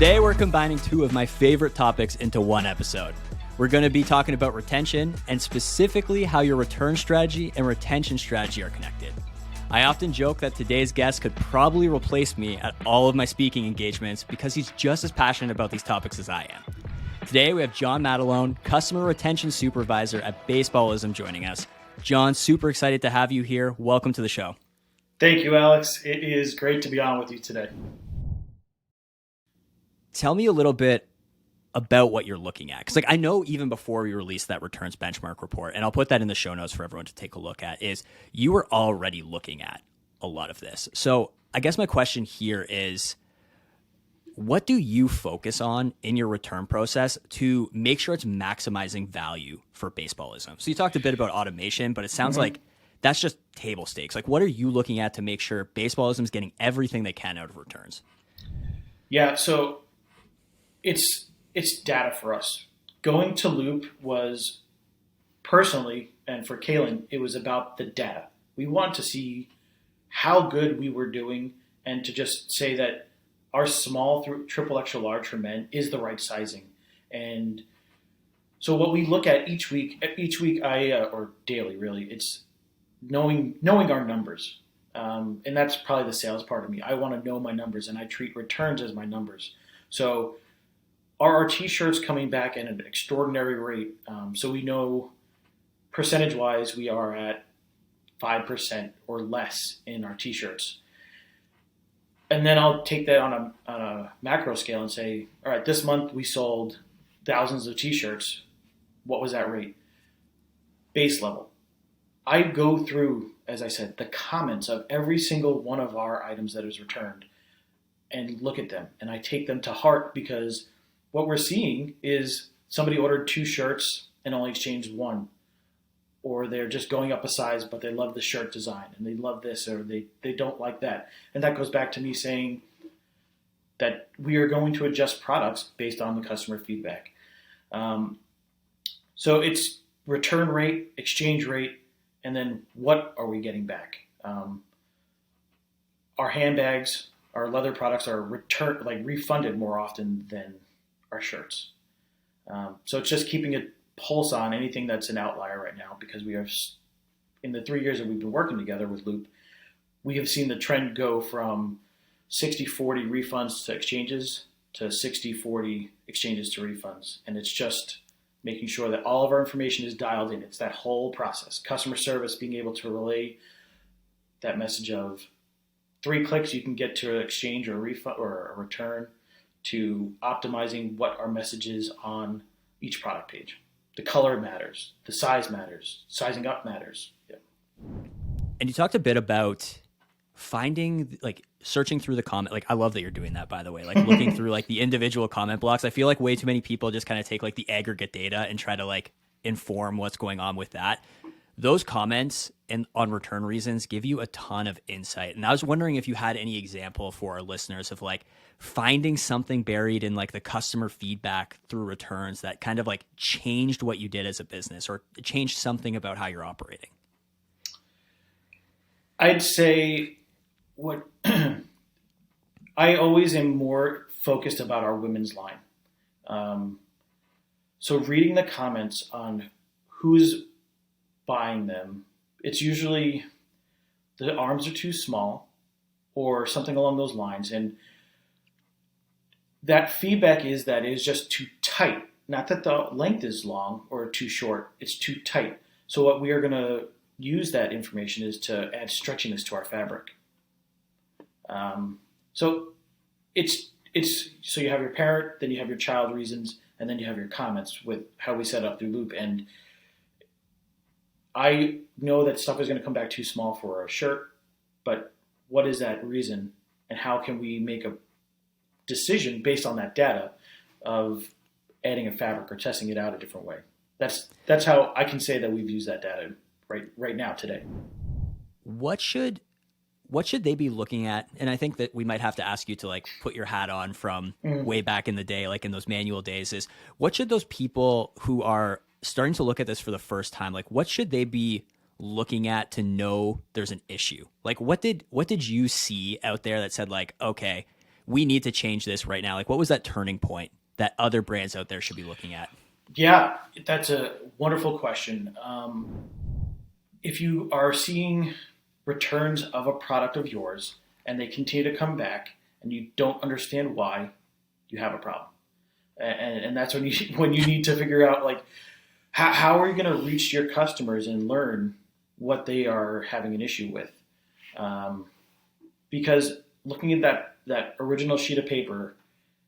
Today, we're combining two of my favorite topics into one episode. We're going to be talking about retention and specifically how your return strategy and retention strategy are connected. I often joke that today's guest could probably replace me at all of my speaking engagements because he's just as passionate about these topics as I am. Today, we have John Maddalone, Customer Retention Supervisor at Baseballism, joining us. John, super excited to have you here. Welcome to the show. Thank you, Alex. It is great to be on with you today. Tell me a little bit about what you're looking at. Because I know even before we released that returns benchmark report, and I'll put that in the show notes for everyone to take a look at, is you were already looking at a lot of this. So I guess my question here is, what do you focus on in your return process to make sure it's maximizing value for Baseballism? So you talked a bit about automation, but it sounds like that's just table stakes. What are you looking at to make sure Baseballism is getting everything they can out of returns? Yeah, so it's data for us. Going to Loop was personally, and for Kaylin, it was about the data. We want to see how good we were doing and to just say that our small through triple extra large for men is the right sizing. And so what we look at each week or daily really, it's knowing our numbers. And that's probably the sales part of me. I want to know my numbers, and I treat returns as my numbers. So are our t-shirts coming back at an extraordinary rate? So we know percentage-wise we are at 5% or less in our t-shirts. And then I'll take that on a macro scale and say, all right, this month we sold thousands of t-shirts. What was that rate? Base level. I go through, as I said, the comments of every single one of our items that is returned and look at them. And I take them to heart because what we're seeing is somebody ordered 2 shirts and only exchanged 1. Or they're just going up a size, but they love the shirt design and they love this, or they don't like that. And that goes back to me saying that we are going to adjust products based on the customer feedback. So it's return rate, exchange rate, and then what are we getting back? Our handbags, our leather products are refunded more often than our shirts. So it's just keeping a pulse on anything that's an outlier right now, because we are, in the 3 years that we've been working together with Loop, we have seen the trend go from 60-40 refunds to exchanges to 60-40 exchanges to refunds. And it's just making sure that all of our information is dialed in. It's that whole process. Customer service, being able to relay that message of 3 clicks you can get to an exchange or a refund or a return, to optimizing what our message is on each product page. The color matters. The size matters. Sizing up matters. Yeah. And you talked a bit about finding, searching through the comment. I love that you're doing that, by the way, looking through the individual comment blocks. I feel like way too many people just kind of take the aggregate data and try to inform what's going on with that. Those comments and on return reasons give you a ton of insight. And I was wondering if you had any example for our listeners of finding something buried in the customer feedback through returns that kind of changed what you did as a business or changed something about how you're operating. I'd say what I always am more focused about our women's line. So reading the comments on who's buying them, it's usually the arms are too small or something along those lines. And that feedback is that it is just too tight. Not that the length is long or too short, it's too tight. So what we are going to use that information is to add stretchiness to our fabric. So so you have your parent, then you have your child reasons, and then you have your comments with how we set up through Loop. And I know that stuff is going to come back too small for a shirt, but what is that reason, and how can we make a decision based on that data of adding a fabric or testing it out a different way? That's how I can say that we've used that data right now today. What should they be looking at? And I think that we might have to ask you to put your hat on from way back in the day, in those manual days, is what should those people who are starting to look at this for the first time, what should they be looking at to know there's an issue? What did you see out there that said okay, we need to change this right now? Like, what was that turning point that other brands out there should be looking at? Yeah, that's a wonderful question. If you are seeing returns of a product of yours and they continue to come back and you don't understand why, you have a problem. And that's when you need to figure out, like, how are you going to reach your customers and learn what they are having an issue with? Because looking at that original sheet of paper,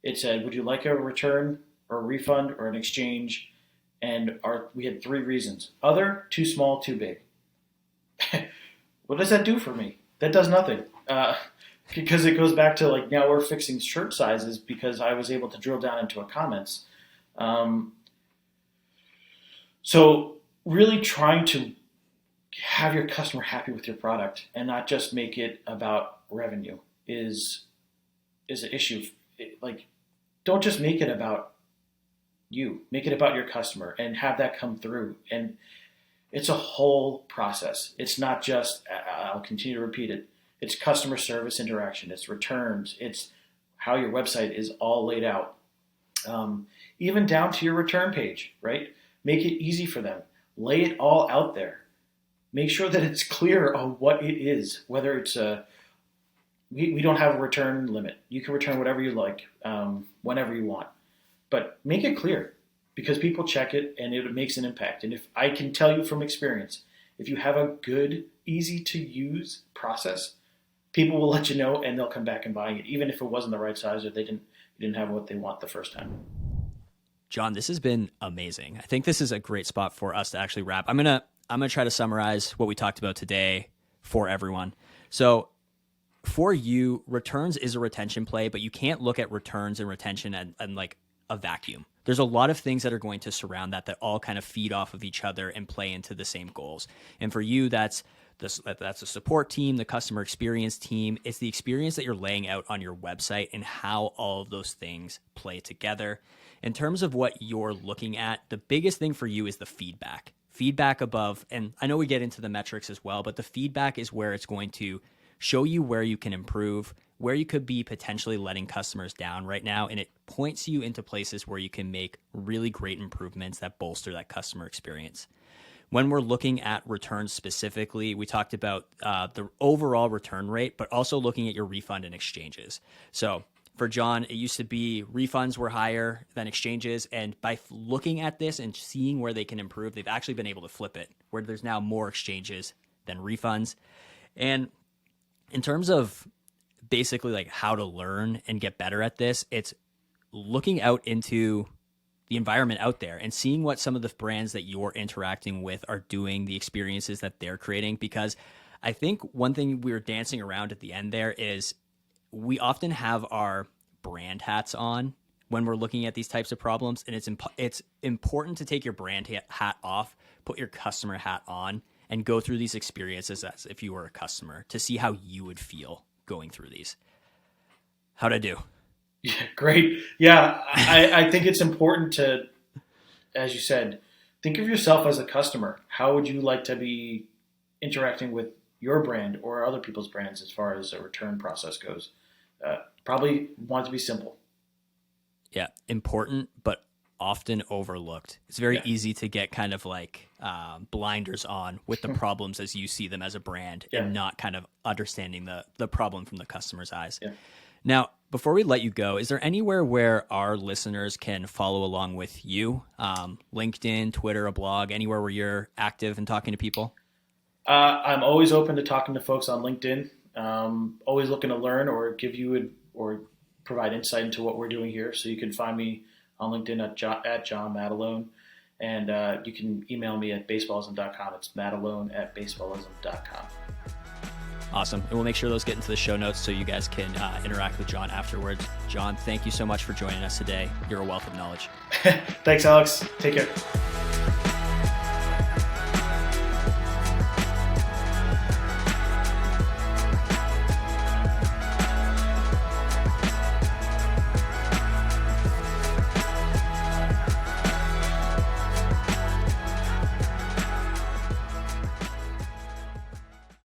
it said, would you like a return or a refund or an exchange? And we had 3 reasons: other, too small, too big. What does that do for me? That does nothing. Because it goes back to, like, now we're fixing shirt sizes because I was able to drill down into a comments. So really trying to have your customer happy with your product and not just make it about revenue is an issue. Like, don't just make it about you. Make it about your customer and have that come through. And it's a whole process. It's not just, I'll continue to repeat it, it's customer service interaction, it's returns, it's how your website is all laid out. Even down to your return page, right? Make it easy for them. Lay it all out there. Make sure that it's clear on what it is, whether it's we don't have a return limit. You can return whatever you like, whenever you want. But make it clear, because people check it and it makes an impact. And if I can tell you from experience, if you have a good, easy to use process, people will let you know and they'll come back and buy it, even if it wasn't the right size or they didn't have what they want the first time. John, this has been amazing. I think this is a great spot for us to actually wrap. I'm gonna try to summarize what we talked about today for everyone. So for you, returns is a retention play, but you can't look at returns and retention and like a vacuum. There's a lot of things that are going to surround that all kind of feed off of each other and play into the same goals. And for you, that's a support team, the customer experience team. It's the experience that you're laying out on your website and how all of those things play together. In terms of what you're looking at, the biggest thing for you is the feedback above. And I know we get into the metrics as well, but the feedback is where it's going to show you where you can improve, where you could be potentially letting customers down right now. And it points you into places where you can make really great improvements that bolster that customer experience. When we're looking at returns specifically, we talked about the overall return rate, but also looking at your refund and exchanges. So for John, it used to be refunds were higher than exchanges. And by looking at this and seeing where they can improve, they've actually been able to flip it, where there's now more exchanges than refunds. And in terms of basically like how to learn and get better at this, it's looking out into the environment out there and seeing what some of the brands that you're interacting with are doing, the experiences that they're creating. Because I think one thing we were dancing around at the end there is we often have our brand hats on when we're looking at these types of problems. And it's important to take your brand hat off, put your customer hat on, and go through these experiences as if you were a customer to see how you would feel going through these. How'd I do? Yeah, great. Yeah, I think it's important to, as you said, think of yourself as a customer. How would you like to be interacting with your brand or other people's brands as far as a return process goes? Probably want it to be simple. Yeah, important, but often overlooked. It's very easy to get kind of like blinders on with the problems as you see them as a brand and not kind of understanding the problem from the customer's eyes. Yeah. Now, before we let you go, is there anywhere where our listeners can follow along with you? LinkedIn, Twitter, a blog, anywhere where you're active and talking to people? I'm always open to talking to folks on LinkedIn. Always looking to learn or give you or provide insight into what we're doing here. So you can find me on LinkedIn at John Maddalone. And you can email me at baseballism.com. It's maddalone@baseballism.com. Awesome. And we'll make sure those get into the show notes so you guys can interact with John afterwards. John, thank you so much for joining us today. You're a wealth of knowledge. Thanks, Alex. Take care.